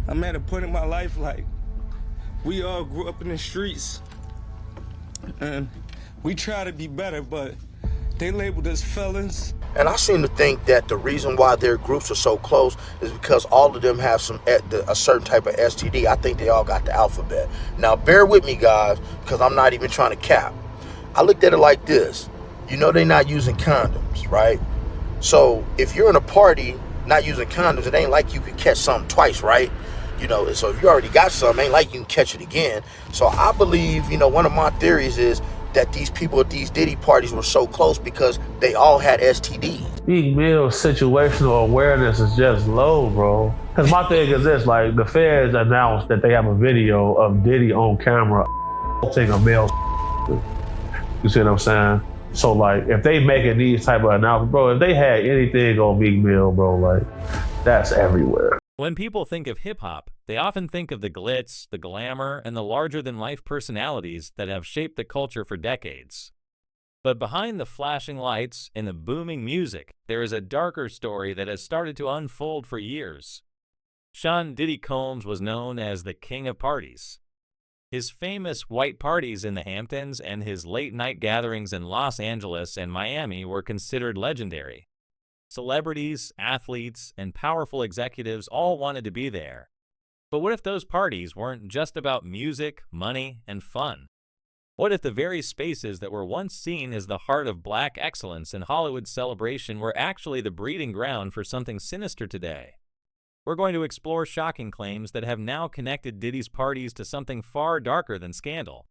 I'm at a point in my life, like, we all grew up in the streets, and we try to be better, but they labeled us felons. And I seem to think that the reason why their groups are so close is because all of them have a certain type of STD. I think they all got the alphabet. Now, bear with me, guys, because I'm not even trying to cap. I looked at it like this. You know they're not using condoms, right? So if you're in a party not using condoms, it ain't like you can catch something twice, right? You know, so if you already got something, ain't like you can catch it again. So I believe, you know, one of my theories is that these people at these Diddy parties were so close because they all had STDs. Meek Mill's situational awareness is just low, bro. Because my thing is this, like, the feds announced that they have a video of Diddy on camera taking a male. You see what I'm saying? So, like, if they making these type of announcements, bro, if they had anything on Meek Mill, bro, like, that's everywhere. When people think of hip-hop, they often think of the glitz, the glamour, and the larger-than-life personalities that have shaped the culture for decades. But behind the flashing lights and the booming music, there is a darker story that has started to unfold for years. Sean Diddy Combs was known as the King of Parties. His famous white parties in the Hamptons and his late-night gatherings in Los Angeles and Miami were considered legendary. Celebrities, athletes, and powerful executives all wanted to be there. But what if those parties weren't just about music, money, and fun? What if the very spaces that were once seen as the heart of black excellence in Hollywood celebration were actually the breeding ground for something sinister today? We're going to explore shocking claims that have now connected Diddy's parties to something far darker than scandal.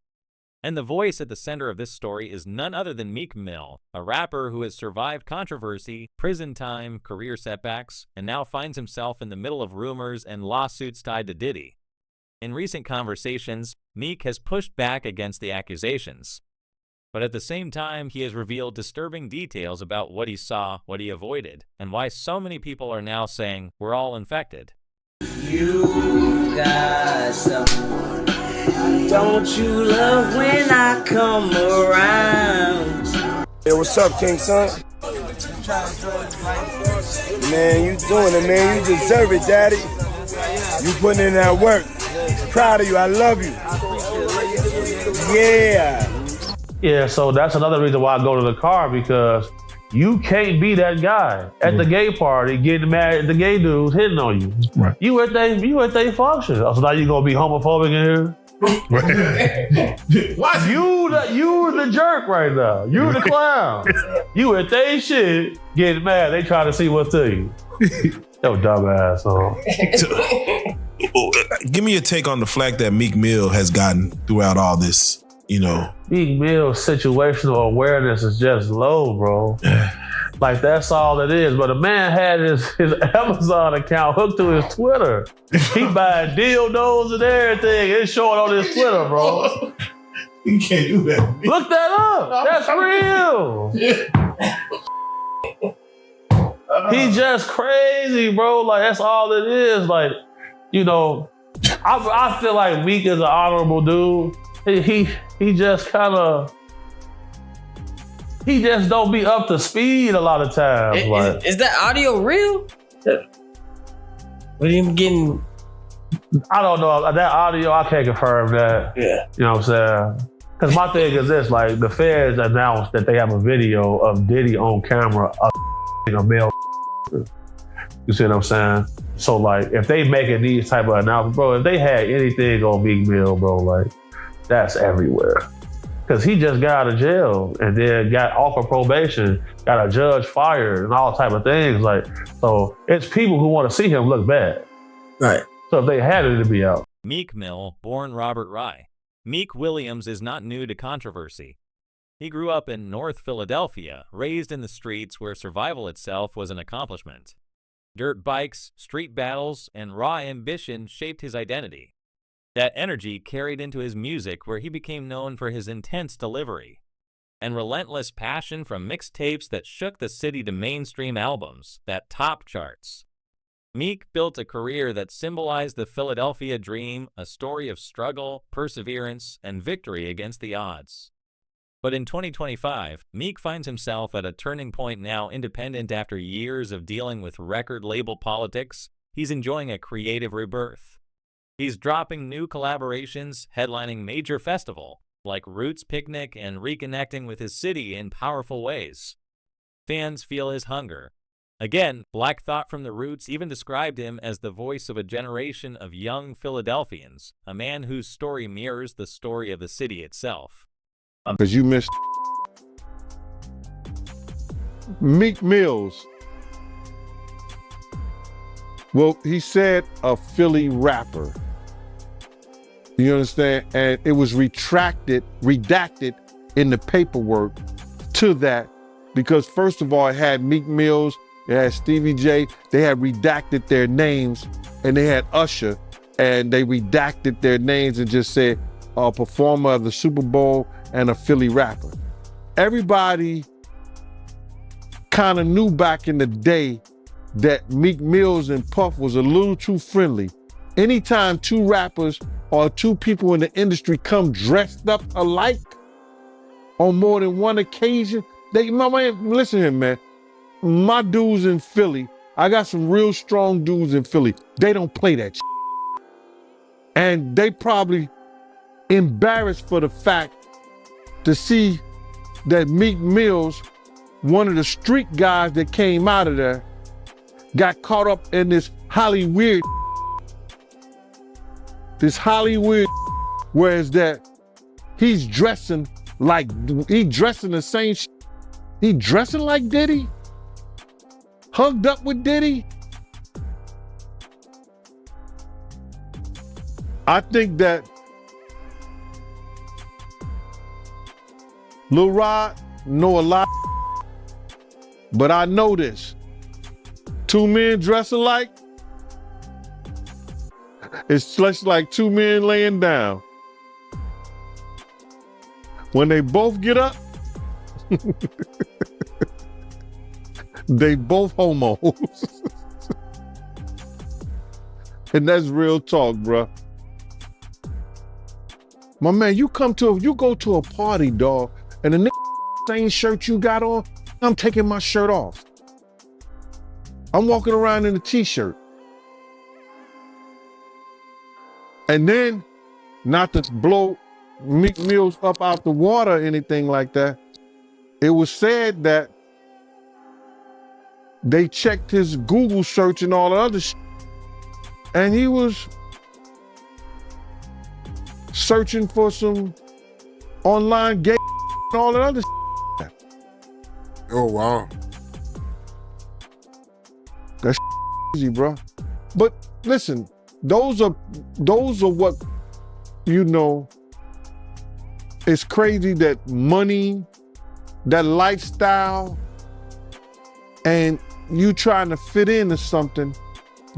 And the voice at the center of this story is none other than Meek Mill, a rapper who has survived controversy, prison time, career setbacks, and now finds himself in the middle of rumors and lawsuits tied to Diddy. In recent conversations, Meek has pushed back against the accusations. But at the same time, he has revealed disturbing details about what he saw, what he avoided, and why so many people are now saying we're all infected. You got someone. Don't you love when I come around? Hey, what's up, King Son? Man, you doing it, man. You deserve it, Daddy. You putting in that work. Proud of you. I love you. Yeah. Yeah, so that's another reason why I go to the car, because you can't be that guy at the gay party getting mad at the gay dudes hitting on you. Right. You at they function. So now you gonna be homophobic in here? What? You the jerk right now. You the clown. You at they shit getting mad. They trying to see what's to you. Yo, dumbass. Give me a take on the flack that Meek Mill has gotten throughout all this, you know. Meek Mill's situational awareness is just low, bro. Like, that's all it is. But a man had his Amazon account hooked to his Twitter. He buying dildos and everything. It's showing on his Twitter, bro. You can't do that. Look that up. That's real. He just crazy, bro. Like, that's all it is. Like, you know, I feel like Meek is an honorable dude. He just kind of, he just don't be up to speed a lot of times. Like, Is that audio real? What are you getting? I don't know. That audio, I can't confirm that. Yeah. You know what I'm saying? Because my thing is this, like, the feds announced that they have a video of Diddy on camera a male. You see what I'm saying? So, like, if they making these type of announcements, bro, if they had anything on Meek Mill, bro, like, that's everywhere. Because he just got out of jail and then got off of probation, got a judge fired and all type of things. Like, so it's people who want to see him look bad. Right. So if they had it, it'd be out. Meek Mill, born Robert Rye. Meek Williams is not new to controversy. He grew up in North Philadelphia, raised in the streets where survival itself was an accomplishment. Dirt bikes, street battles, and raw ambition shaped his identity. That energy carried into his music, where he became known for his intense delivery and relentless passion, from mixtapes that shook the city to mainstream albums that topped charts. Meek built a career that symbolized the Philadelphia dream, a story of struggle, perseverance, and victory against the odds. But in 2025, Meek finds himself at a turning point. Now independent after years of dealing with record label politics, he's enjoying a creative rebirth. He's dropping new collaborations, headlining major festival like Roots Picnic, and reconnecting with his city in powerful ways. Fans feel his hunger. Again, Black Thought from the Roots even described him as the voice of a generation of young Philadelphians, a man whose story mirrors the story of the city itself. Because you missed Meek Mills. Well, he said a Philly rapper. You understand? And it was redacted in the paperwork to that because first of all, it had Meek Mills, it had Stevie J, they had redacted their names, and they had Usher, and they redacted their names and just said a performer of the Super Bowl and a Philly rapper. Everybody kind of knew back in the day that Meek Mills and Puff was a little too friendly. Anytime two rappers or two people in the industry come dressed up alike on more than one occasion, listen here, man. My dudes in Philly, I got some real strong dudes in Philly. They don't play that shit. And they probably embarrassed for the fact to see that Meek Mills, one of the street guys that came out of there, got caught up in this Hollywood, whereas that he's dressing the same shit. He dressing like Diddy? Hugged up with Diddy? I think that Lil Rod know a lot, but I know this. Two men dress alike, it's just like two men laying down. When they both get up, they both homos. And that's real talk, bruh. My man, you go to a party, dog, and the same shirt you got on, I'm taking my shirt off. I'm walking around in a t-shirt. And then, not to blow Meek Mills up out the water or anything like that, it was said that they checked his Google search and all the other shit, and he was searching for some online gay and all that other shit. Oh, wow. That's easy, bro. But listen, those are what, you know, it's crazy that money, that lifestyle, and you trying to fit into something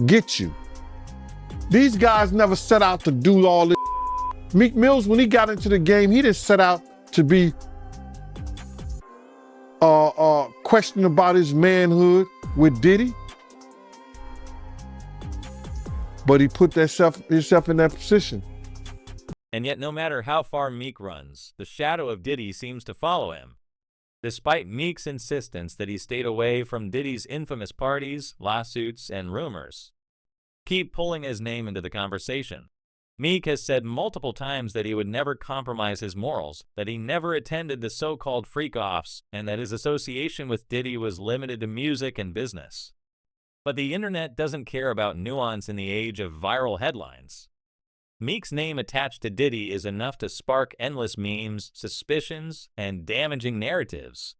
get you. These guys never set out to do all this. Meek Mills, when he got into the game, he didn't set out to be questioning about his manhood with Diddy. But he put himself in that position. And yet, no matter how far Meek runs, the shadow of Diddy seems to follow him. Despite Meek's insistence that he stayed away from Diddy's infamous parties, lawsuits, and rumors, keep pulling his name into the conversation. Meek has said multiple times that he would never compromise his morals, that he never attended the so-called freak-offs, and that his association with Diddy was limited to music and business. But the internet doesn't care about nuance in the age of viral headlines. Meek's name attached to Diddy is enough to spark endless memes, suspicions, and damaging narratives.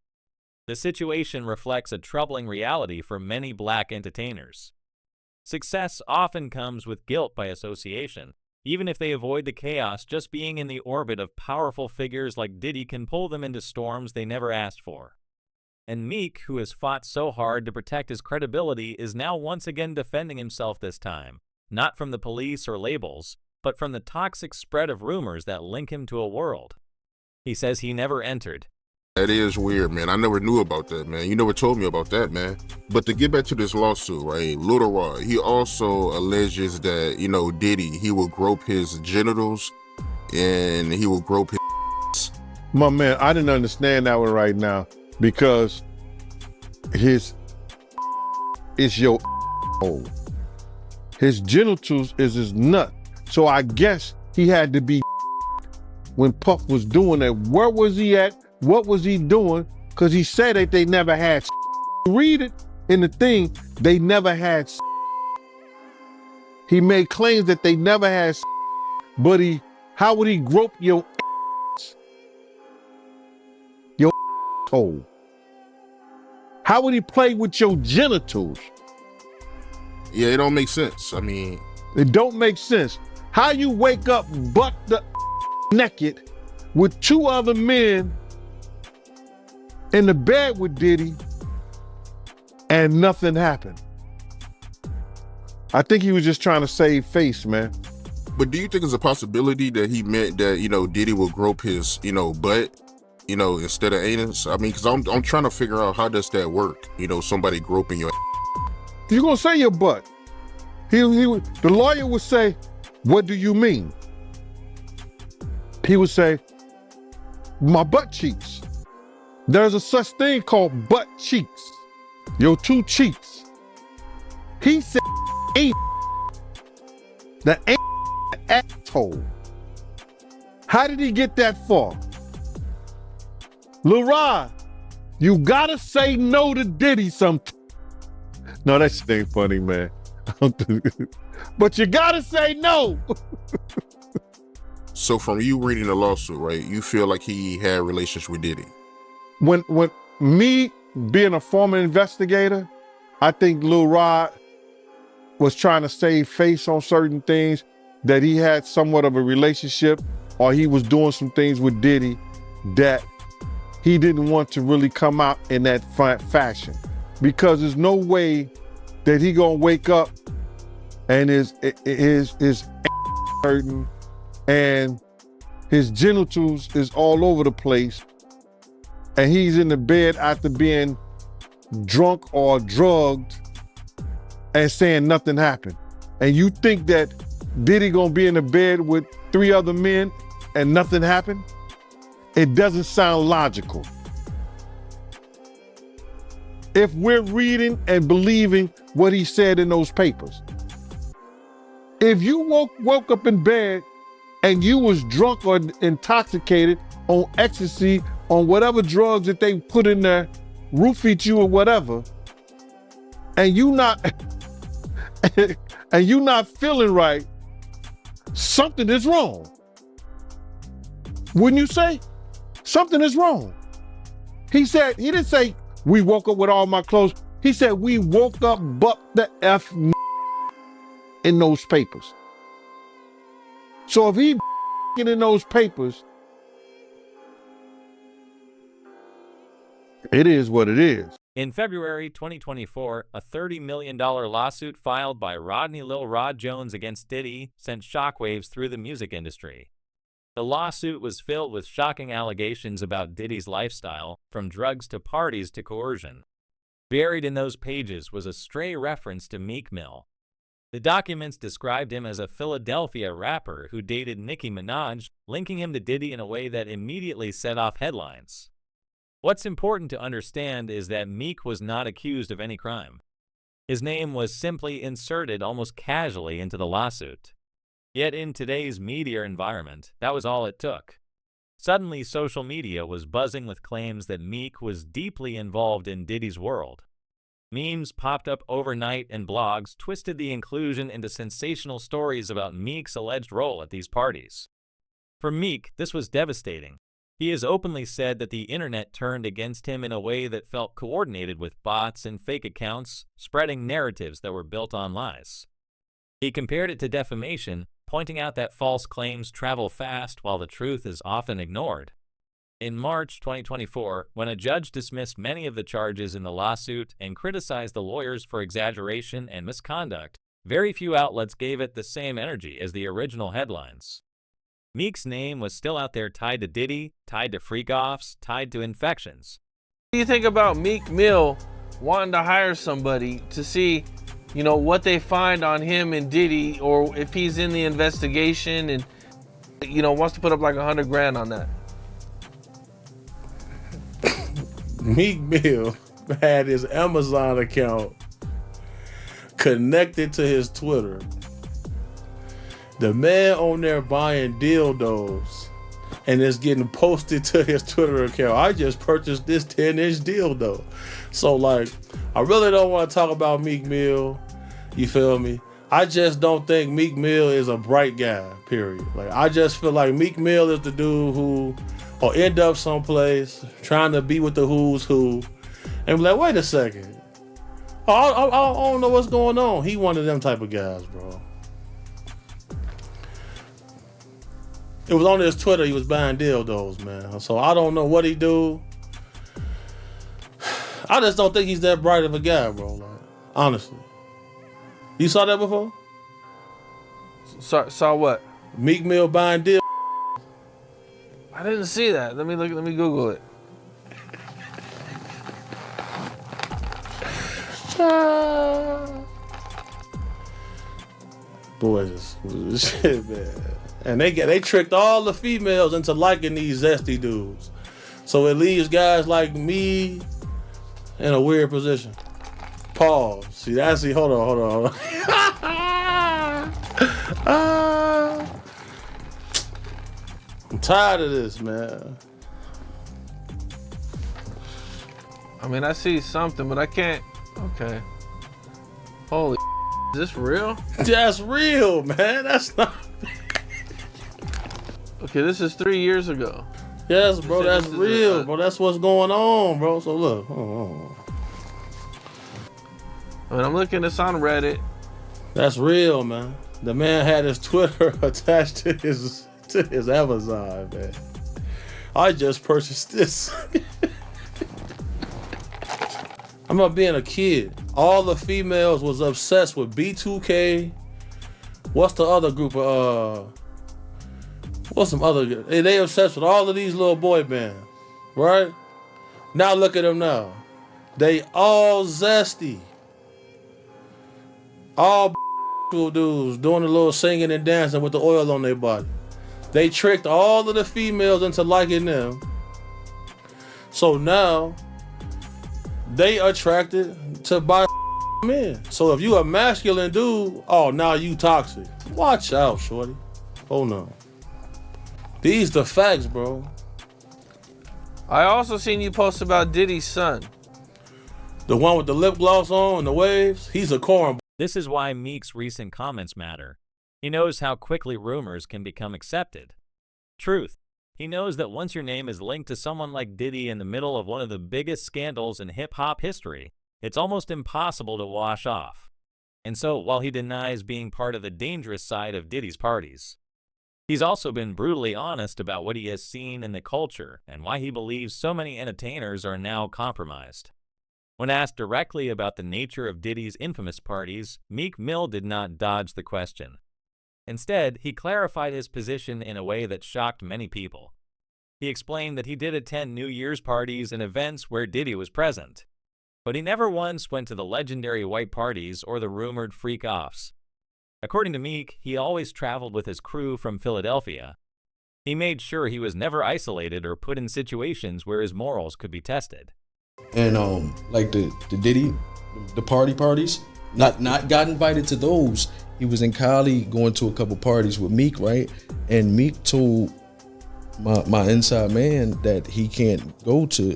The situation reflects a troubling reality for many black entertainers. Success often comes with guilt by association. Even if they avoid the chaos, just being in the orbit of powerful figures like Diddy can pull them into storms they never asked for. And Meek, who has fought so hard to protect his credibility, is now once again defending himself this time, not from the police or labels, but from the toxic spread of rumors that link him to a world he says he never entered. That is weird, man. I never knew about that, man. You never told me about that, man. But to get back to this lawsuit, right, Lil Rod, he also alleges that, you know, Diddy, he will grope his genitals and he will grope his... My man, I didn't understand that one right now because it's your hole. His genitals is his nut. So I guess he had to be when Puff was doing that. Where was he at? What was he doing? Because he said that they never had. Read it in the thing. They never had. He made claims that they never had. But how would he grope your hole? How would he play with your genitals? Yeah, it don't make sense. I mean, it don't make sense. How you wake up butt naked with 2 other men in the bed with Diddy and nothing happened? I think he was just trying to save face, man. but do you think it's a possibility that he meant that, Diddy will grope his, butt, instead of anus? I mean, because I'm trying to figure out how does that work? Somebody groping your. You're gonna say your butt. The lawyer would say, "What do you mean?" He would say, "My butt cheeks." There's a such thing called butt cheeks. Your 2 cheeks. He said, the asshole. How did he get that far? Lil Rod, you gotta say no to Diddy sometime. No, that shit ain't funny, man. But you gotta say no. So from you reading the lawsuit, right, you feel like he had relations with Diddy? When me being a former investigator, I think Lil Rod was trying to save face on certain things, that he had somewhat of a relationship, or he was doing some things with Diddy that he didn't want to really come out in that fashion. Because there's no way that he gonna wake up and his hurting and his genitals is all over the place, and he's in the bed after being drunk or drugged and saying nothing happened. And you think that Diddy gonna be in the bed with 3 other men and nothing happened? It doesn't sound logical. If we're reading and believing what he said in those papers. If you woke up in bed and you was drunk or intoxicated on ecstasy, on whatever drugs that they put in there, roofied you or whatever, and you not feeling right, something is wrong. Wouldn't you say? Something is wrong. He didn't say we woke up with all my clothes. He said we woke up butt the F in those papers. So if he in those papers, it is what it is. In February 2024, a $30 million lawsuit filed by Rodney Lil Rod Jones against Diddy sent shockwaves through the music industry. The lawsuit was filled with shocking allegations about Diddy's lifestyle, from drugs to parties to coercion. Buried in those pages was a stray reference to Meek Mill. The documents described him as a Philadelphia rapper who dated Nicki Minaj, linking him to Diddy in a way that immediately set off headlines. What's important to understand is that Meek was not accused of any crime. His name was simply inserted almost casually into the lawsuit. Yet in today's media environment, that was all it took. Suddenly, social media was buzzing with claims that Meek was deeply involved in Diddy's world. Memes popped up overnight and blogs twisted the inclusion into sensational stories about Meek's alleged role at these parties. For Meek, this was devastating. He has openly said that the internet turned against him in a way that felt coordinated with bots and fake accounts, spreading narratives that were built on lies. He compared it to defamation, pointing out that false claims travel fast while the truth is often ignored. In March 2024, when a judge dismissed many of the charges in the lawsuit and criticized the lawyers for exaggeration and misconduct, very few outlets gave it the same energy as the original headlines. Meek's name was still out there tied to Diddy, tied to freak-offs, tied to infections. What do you think about Meek Mill wanting to hire somebody to see, what they find on him and Diddy, or if he's in the investigation and, wants to put up like $100,000 on that? Meek Mill had his Amazon account connected to his Twitter. The man on there buying dildos and it's getting posted to his Twitter account. I just purchased this 10-inch dildo. So like, I really don't want to talk about Meek Mill. You feel me? I just don't think Meek Mill is a bright guy, period. Like, I just feel like Meek Mill is the dude who will end up someplace trying to be with the who's who and be like, wait a second. I don't know what's going on. He one of them type of guys, bro. It was on his Twitter, he was buying dildos, man. So I don't know what he do. I just don't think he's that bright of a guy, bro. Like, honestly. You saw that before? Saw what? Meek Mill buying dildos. I didn't see that. Let me Google it. Boys, shit, man. And they tricked all the females into liking these zesty dudes. So it leaves guys like me in a weird position. Pause. See, hold on. I'm tired of this, man. I mean, I see something, but I can't. Okay. Holy, is this real? That's real, man. That's not. Okay, this is 3 years ago. Yes, bro, that's real, bro. That's what's going on, bro. So look, I mean, I'm looking this on Reddit. That's real, man. The man had his Twitter attached to his Amazon, man. I just purchased this. I remember being a kid. All the females was obsessed with B2K. What's the other group of what's some other? They obsessed with all of these little boy bands, right? Now look at them now. They all zesty. All dudes doing a little singing and dancing with the oil on their body. They tricked all of the females into liking them. So now they attracted to buy men. So if you a masculine dude, oh, now you toxic. Watch out, shorty. Oh no. These the facts, bro. I also seen you post about Diddy's son. The one with the lip gloss on and the waves, he's a corn. This is why Meek's recent comments matter. He knows how quickly rumors can become accepted. Truth. He knows that once your name is linked to someone like Diddy in the middle of one of the biggest scandals in hip-hop history, it's almost impossible to wash off. And so, while he denies being part of the dangerous side of Diddy's parties, he's also been brutally honest about what he has seen in the culture and why he believes so many entertainers are now compromised. When asked directly about the nature of Diddy's infamous parties, Meek Mill did not dodge the question. Instead, he clarified his position in a way that shocked many people. He explained that he did attend New Year's parties and events where Diddy was present, but he never once went to the legendary white parties or the rumored freak-offs. According to Meek, he always traveled with his crew from Philadelphia. He made sure he was never isolated or put in situations where his morals could be tested. And like the Diddy, the parties, not got invited to those. He was in Cali going to a couple parties with Meek, right? And Meek told my inside man that he can't go to,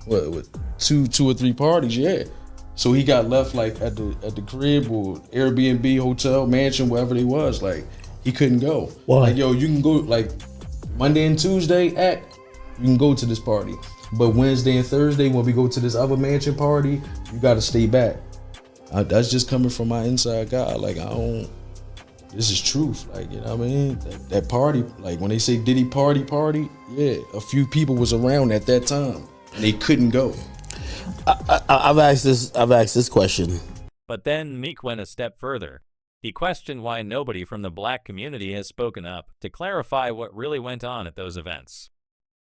what two or three parties, yeah. So he got left like at the crib or Airbnb, hotel, mansion, wherever they was. Like he couldn't go. Why? Like, yo, you can go like Monday and Tuesday you can go to this party. But Wednesday and Thursday, when we go to this other mansion party, you got to stay back. That's just coming from my inside guy. Like, this is truth. Like, you know what I mean? That party, like when they say Diddy party, yeah, a few people was around at that time. And they couldn't go. I've asked this question. But then Meek went a step further. He questioned why nobody from the black community has spoken up to clarify what really went on at those events.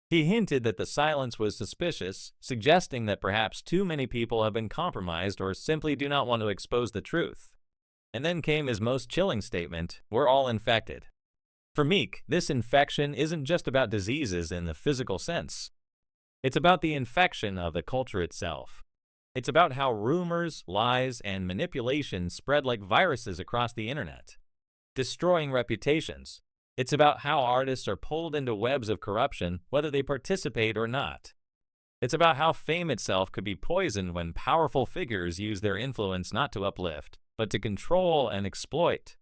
He hinted that the silence was suspicious, suggesting that perhaps too many people have been compromised or simply do not want to expose the truth. And then came his most chilling statement, "We're all infected." For Meek, this infection isn't just about diseases in the physical sense. It's about the infection of the culture itself. It's about how rumors, lies, and manipulation spread like viruses across the internet. destroying reputations. It's about how artists are pulled into webs of corruption, whether they participate or not. It's about how fame itself could be poisoned when powerful figures use their influence not to uplift, but to control and exploit.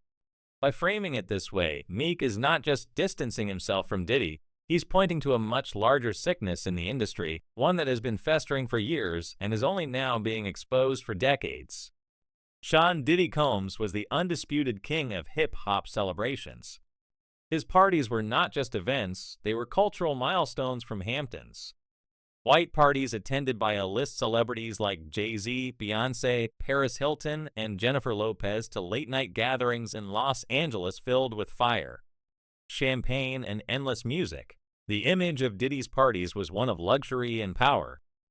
By framing it this way, Meek is not just distancing himself from Diddy, he's pointing to a much larger sickness in the industry, one that has been festering for years and is only now being exposed for decades. Sean Diddy Combs was the undisputed king of hip-hop celebrations. His parties were not just events, they were cultural milestones from Hamptons. White parties attended by A-list celebrities like Jay-Z, Beyonce, Paris Hilton, and Jennifer Lopez to late-night gatherings in Los Angeles filled with fire, champagne, and endless music. The image of Diddy's parties was one of luxury and power,